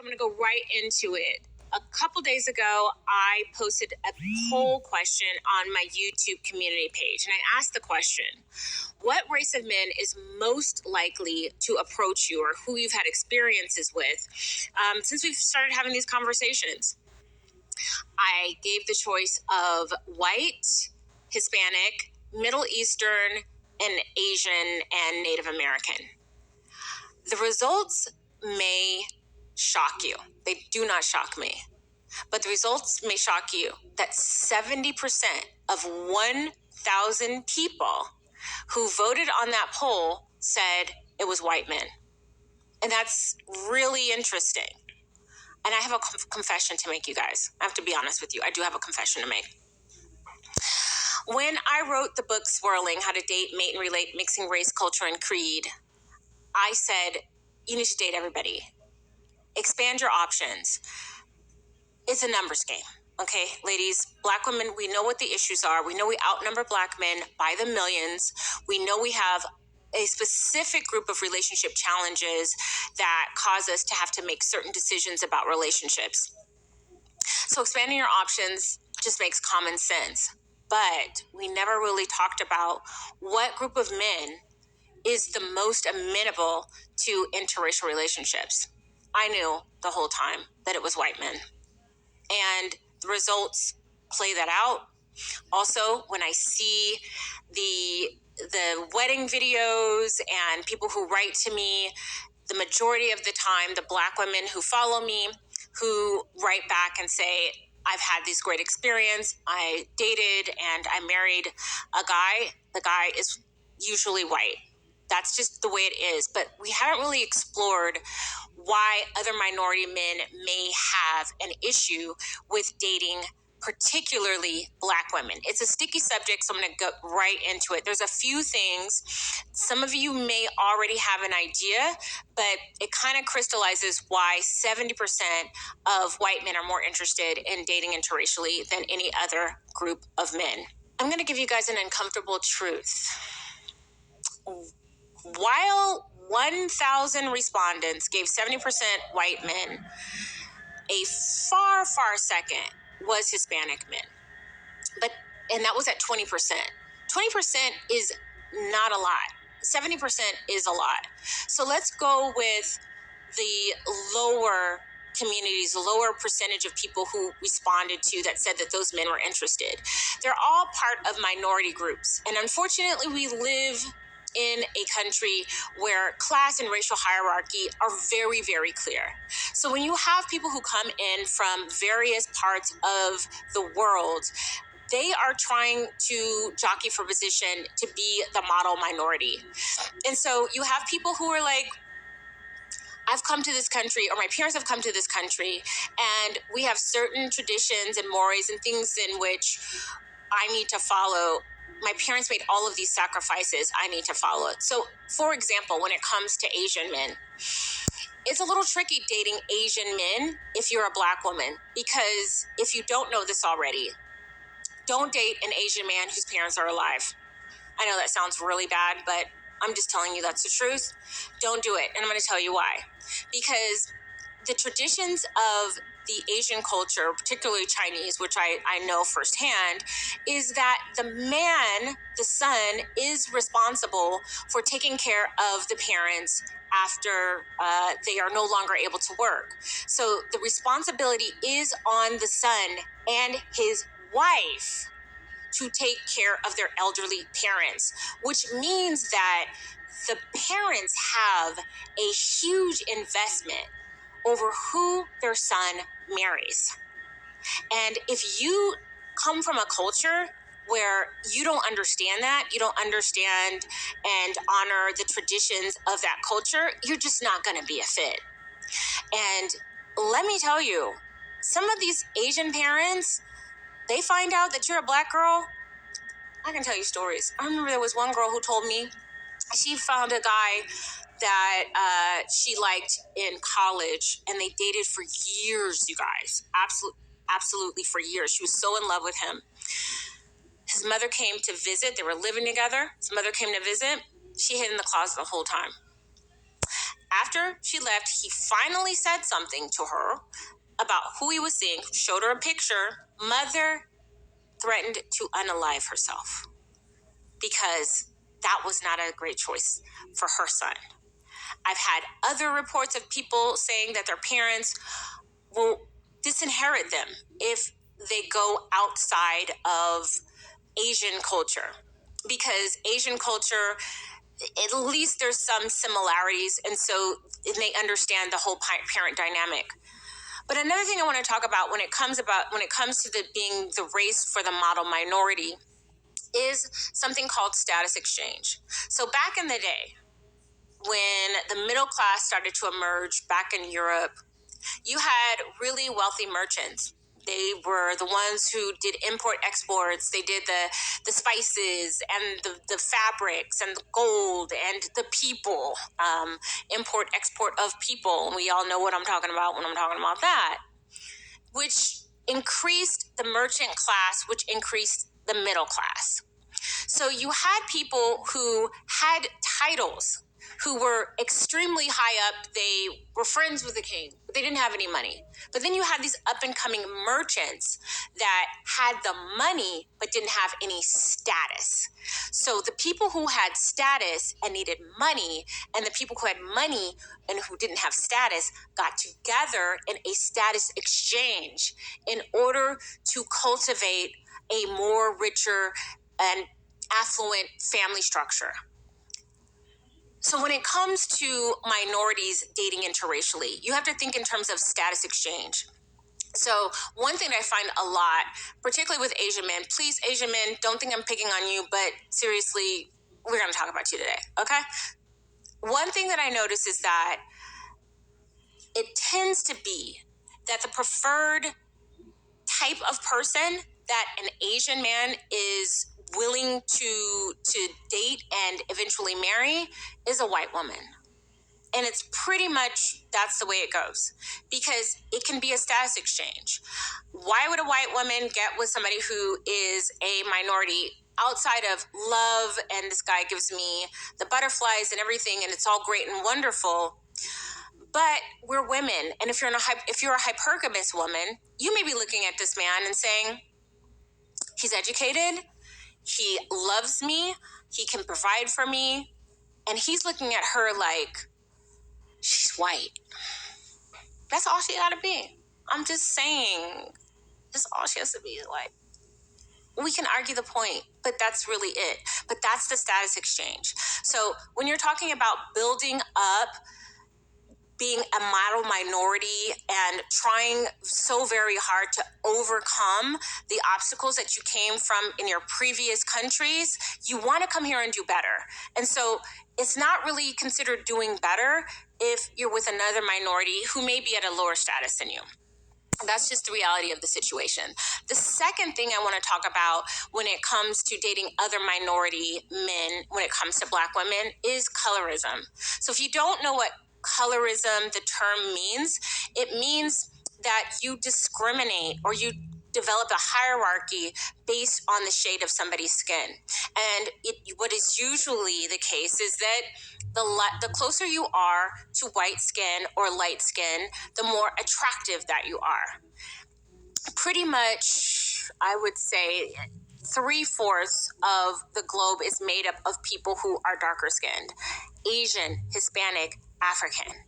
I'm going to go right into it. A couple days ago, I posted a poll question on my YouTube community page, and I asked the question, what race of men is most likely to approach you, or who you've had experiences with since we've started having these conversations? I gave the choice of white, Hispanic, Middle Eastern, and Asian, and Native American. The results may shock you. They do not shock me. But the results may shock you that 70% of 1,000 people who voted on that poll said it was white men. And that's really interesting. And I have a confession to make, you guys. I have to be honest with you. I do have a confession to make. When I wrote the book Swirling, How to Date, Mate, and Relate, Mixing Race, Culture, and Creed, I said, you need to date everybody. Expand your options. It's a numbers game. Okay, ladies, Black women, we know what the issues are. We know we outnumber Black men by the millions. We know we have a specific group of relationship challenges that cause us to have to make certain decisions about relationships. So expanding your options just makes common sense. But we never really talked about what group of men is the most amenable to interracial relationships. I knew the whole time that it was white men. And the results play that out. Also, when I see the wedding videos and people who write to me, the majority of the time, the Black women who follow me, who write back and say, I've had this great experience. I dated and I married a guy. The guy is usually white. That's just the way it is. But we haven't really explored why other minority men may have an issue with dating particularly Black women. It's a sticky subject, so I'm going to go right into it. There's a few things. Some of you may already have an idea, but it kind of crystallizes why 70% of white men are more interested in dating interracially than any other group of men. I'm going to give you guys an uncomfortable truth. While 1,000 respondents gave 70% white men, a far, far second was Hispanic men. And that was at 20%. 20% is not a lot. 70% is a lot. So let's go with the lower communities, the lower percentage of people who responded to that said that those men were interested. They're all part of minority groups. And unfortunately, we live in a country where class and racial hierarchy are very, very clear. So when you have people who come in from various parts of the world, they are trying to jockey for position to be the model minority. And so you have people who are like, I've come to this country, or my parents have come to this country, and we have certain traditions and mores and things in which I need to follow. My parents made all of these sacrifices. I need to follow it. So, for example, when it comes to Asian men, it's a little tricky dating Asian men if you're a Black woman, because if you don't know this already, don't date an Asian man whose parents are alive. I know that sounds really bad, but I'm just telling you that's the truth. Don't do it. And I'm going to tell you why. Because the traditions of the Asian culture, particularly Chinese, which I know firsthand, is that the man, the son, is responsible for taking care of the parents after they are no longer able to work. So the responsibility is on the son and his wife to take care of their elderly parents, which means that the parents have a huge investment over who their son marries. And if you come from a culture where you don't understand that, you don't understand and honor the traditions of that culture, you're just not going to be a fit. And let me tell you, some of these Asian parents, they find out that you're a Black girl. I can tell you stories. I remember there was one girl who told me she found a guy that she liked in college, and they dated for years, you guys. Absolutely for years. She was so in love with him. His mother came to visit. They were living together. His mother came to visit. She hid in the closet the whole time. after she left, he finally said something to her about who he was seeing, showed her a picture. Mother threatened to unalive herself because that was not a great choice for her son. I've had other reports of people saying that their parents will disinherit them if they go outside of Asian culture, because Asian culture, at least there's some similarities, and so they understand the whole parent dynamic. But another thing I want to talk about when it comes to being the race for the model minority is something called status exchange. So back in the day, when the middle class started to emerge back in Europe, you had really wealthy merchants. They were the ones who did import exports. They did the spices and the fabrics and the gold and the people, import export of people. We all know what I'm talking about when I'm talking about that, which increased the merchant class, which increased the middle class. So you had people who had titles, who were extremely high up. They were friends with the king, but they didn't have any money. But then you had these up and coming merchants that had the money, but didn't have any status. So the people who had status and needed money, and the people who had money and who didn't have status, got together in a status exchange in order to cultivate a more richer and affluent family structure. So when it comes to minorities dating interracially, you have to think in terms of status exchange. So one thing that I find a lot, particularly with Asian men, please, Asian men, don't think I'm picking on you, but seriously, we're going to talk about you today, okay? One thing that I notice is that it tends to be that the preferred type of person that an Asian man is willing to date and eventually marry is a white woman. And it's pretty much, that's the way it goes, because it can be a status exchange. Why would a white woman get with somebody who is a minority outside of love, and this guy gives me the butterflies and everything, and it's all great and wonderful? But we're women, and if you're a hypergamous woman, you may be looking at this man and saying, he's educated, he loves me, he can provide for me, and he's looking at her like, she's white. That's all she gotta be. I'm just saying, that's all she has to be. Like, we can argue the point, but that's really it. But that's the status exchange. So when you're talking about building up being a model minority and trying so very hard to overcome the obstacles that you came from in your previous countries, you want to come here and do better. And so it's not really considered doing better if you're with another minority who may be at a lower status than you. That's just the reality of the situation. The second thing I want to talk about when it comes to dating other minority men, when it comes to Black women, is colorism. So if you don't know what colorism, the term, means, it means that you discriminate or you develop a hierarchy based on the shade of somebody's skin. And what is usually the case is that the closer you are to white skin or light skin, the more attractive that you are. Pretty much, I would say 3/4 of the globe is made up of people who are darker skinned: Asian, Hispanic, African.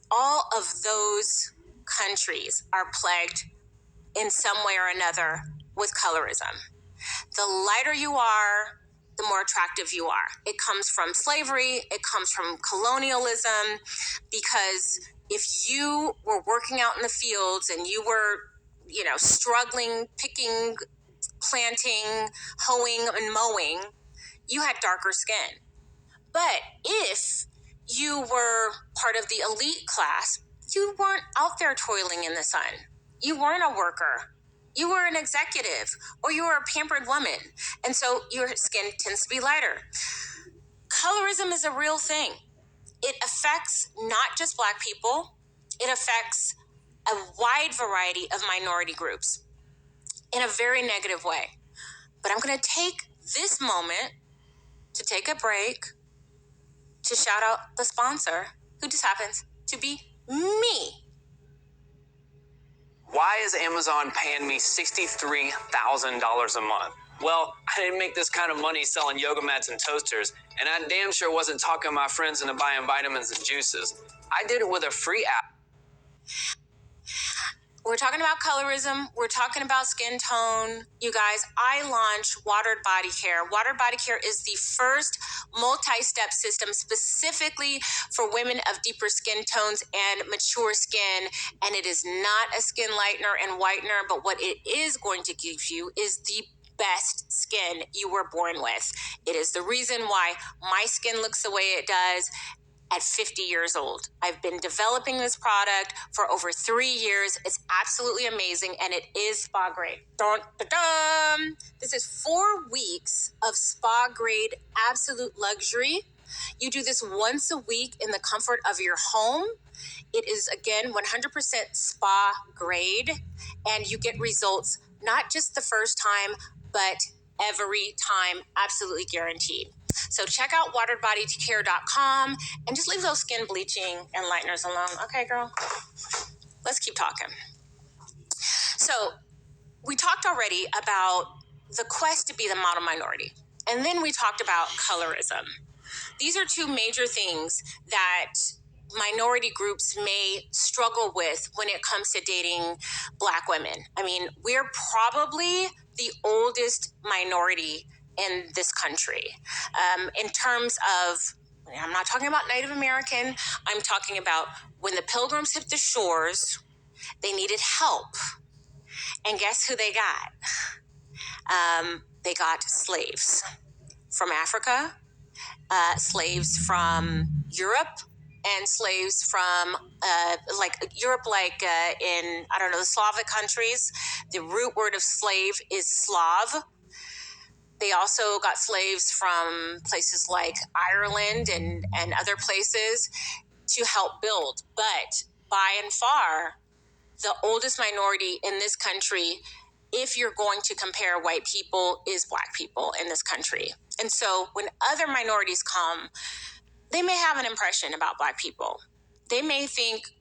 All of those countries are plagued in some way or another with colorism. The lighter you are, the more attractive you are. It comes from slavery, it comes from colonialism, because if you were working out in the fields and you were, struggling, picking, planting, hoeing, and mowing, you had darker skin. But if you were part of the elite class, you weren't out there toiling in the sun. You weren't a worker. You were an executive, or you were a pampered woman. And so your skin tends to be lighter. Colorism is a real thing. It affects not just Black people. It affects a wide variety of minority groups in a very negative way. But I'm going to take this moment to take a break to shout out the sponsor, who just happens to be me. Why is Amazon paying me $63,000 a month? Well, I didn't make this kind of money selling yoga mats and toasters, and I damn sure wasn't talking my friends into buying vitamins and juices. I did it with a free app. We're talking about colorism. We're talking about skin tone. You guys, I launched Watered Body Care. Watered Body Care is the first multi-step system specifically for women of deeper skin tones and mature skin. And it is not a skin lightener and whitener, but what it is going to give you is the best skin you were born with. It is the reason why my skin looks the way it does at 50 years old. I've been developing this product for over 3 years. It's absolutely amazing, and it is spa grade. Dun, dun, dun. This is 4 weeks of spa grade absolute luxury. You do this once a week in the comfort of your home. It is, again, 100% spa grade, and you get results not just the first time, but every time, absolutely guaranteed. So check out wateredbodycare.com and just leave those skin bleaching and lighteners alone. Okay, girl? Let's keep talking. So we talked already about the quest to be the model minority. And then we talked about colorism. These are two major things that minority groups may struggle with when it comes to dating Black women. I mean, we're probably the oldest minority in this country. In terms of, I'm not talking about Native American, I'm talking about when the Pilgrims hit the shores, they needed help. And guess who they got? They got slaves from Africa, slaves from Europe, and slaves from Europe, in, I don't know, the Slavic countries. The root word of slave is Slav. They also got slaves from places like Ireland and other places to help build. But by and far, the oldest minority in this country, if you're going to compare white people, is Black people in this country. And so when other minorities come, they may have an impression about Black people. They may think,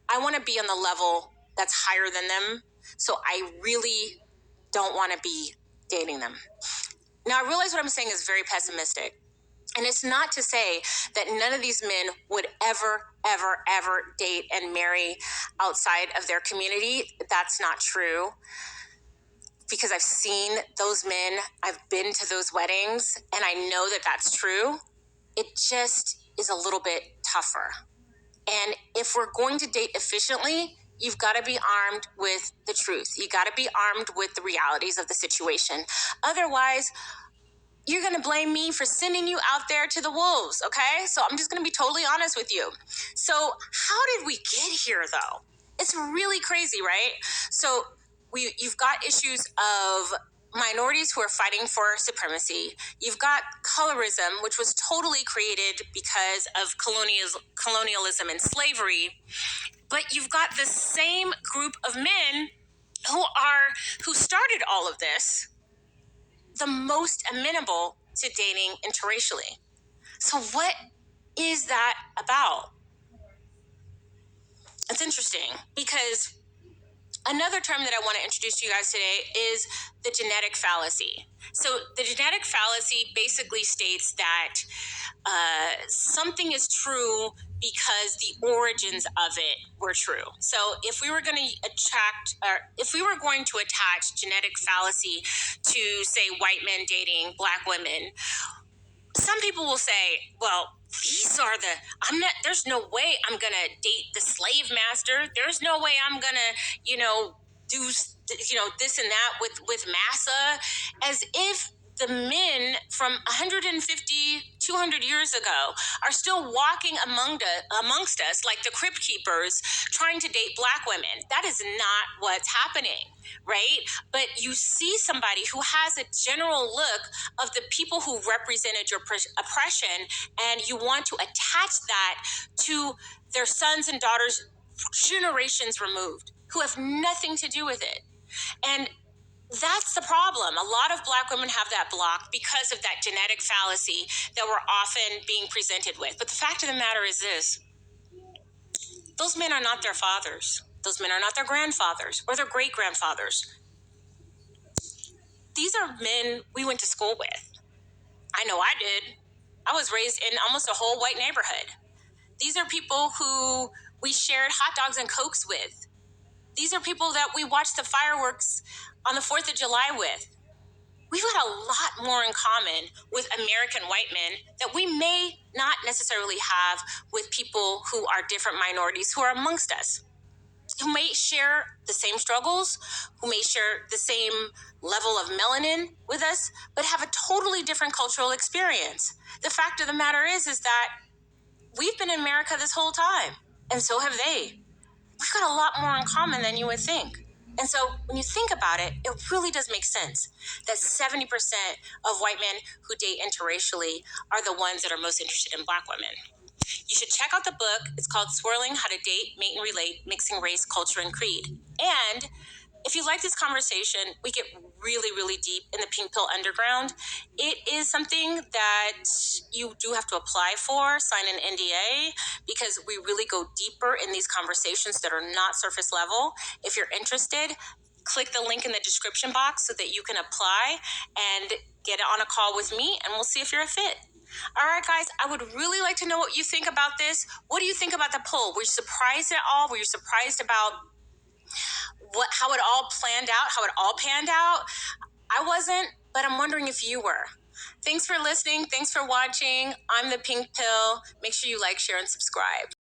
I want to be on the level that's higher than them, so I really don't want to be dating them. Now, I realize what I'm saying is very pessimistic. And it's not to say that none of these men would ever date and marry outside of their community. That's not true. Because I've seen those men, I've been to those weddings, and I know that that's true. It just is a little bit tougher. And if we're going to date efficiently, you've got to be armed with the truth. You got to be armed with the realities of the situation. Otherwise, you're going to blame me for sending you out there to the wolves, okay? So I'm just going to be totally honest with you. So how did we get here, though? It's really crazy, right? So you've got issues of minorities who are fighting for supremacy. You've got colorism, which was totally created because of colonialism and slavery. But you've got the same group of men who started all of this, the most amenable to dating interracially. So what is that about? It's interesting because another term that I want to introduce to you guys today is the genetic fallacy. So the genetic fallacy basically states that something is true because the origins of it were true. So if we were going to attach genetic fallacy to, say, white men dating Black women, some people will say, well, there's no way I'm going to date the slave master. There's no way I'm going to, do, this and that with massa, as if the men from 150, 200 years ago are still walking amongst us like the crypt keepers trying to date Black women. That is not what's happening, right? But you see somebody who has a general look of the people who represented your oppression, and you want to attach that to their sons and daughters generations removed who have nothing to do with it. And That's the problem. A lot of Black women have that block because of that genetic fallacy that we're often being presented with. But the fact of the matter is this: those men are not their fathers. Those men are not their grandfathers or their great grandfathers. These are men we went to school with. I know I did. I was raised in almost a whole white neighborhood. These are people who we shared hot dogs and Cokes with. These are people that we watched the fireworks on the 4th of July with. We've got a lot more in common with American white men that we may not necessarily have with people who are different minorities who are amongst us, who may share the same struggles, who may share the same level of melanin with us, but have a totally different cultural experience. The fact of the matter is that we've been in America this whole time, and so have they. We've got a lot more in common than you would think. And so when you think about it, it really does make sense that 70% of white men who date interracially are the ones that are most interested in Black women. You should check out the book. It's called Swirling: How to Date, Mate, and Relate, Mixing Race, Culture, and Creed. And if you like this conversation, we get really, really deep in the Pink Pill Underground. It is something that you do have to apply for, sign an NDA, because we really go deeper in these conversations that are not surface level. If you're interested, click the link in the description box so that you can apply and get on a call with me, and we'll see if you're a fit. All right, guys, I would really like to know what you think about this. What do you think about the poll? Were you surprised at all? Were you surprised about how it all planned out, how it all panned out? I wasn't, but I'm wondering if you were. Thanks for listening. Thanks for watching. I'm the Pink Pill. Make sure you like, share, and subscribe.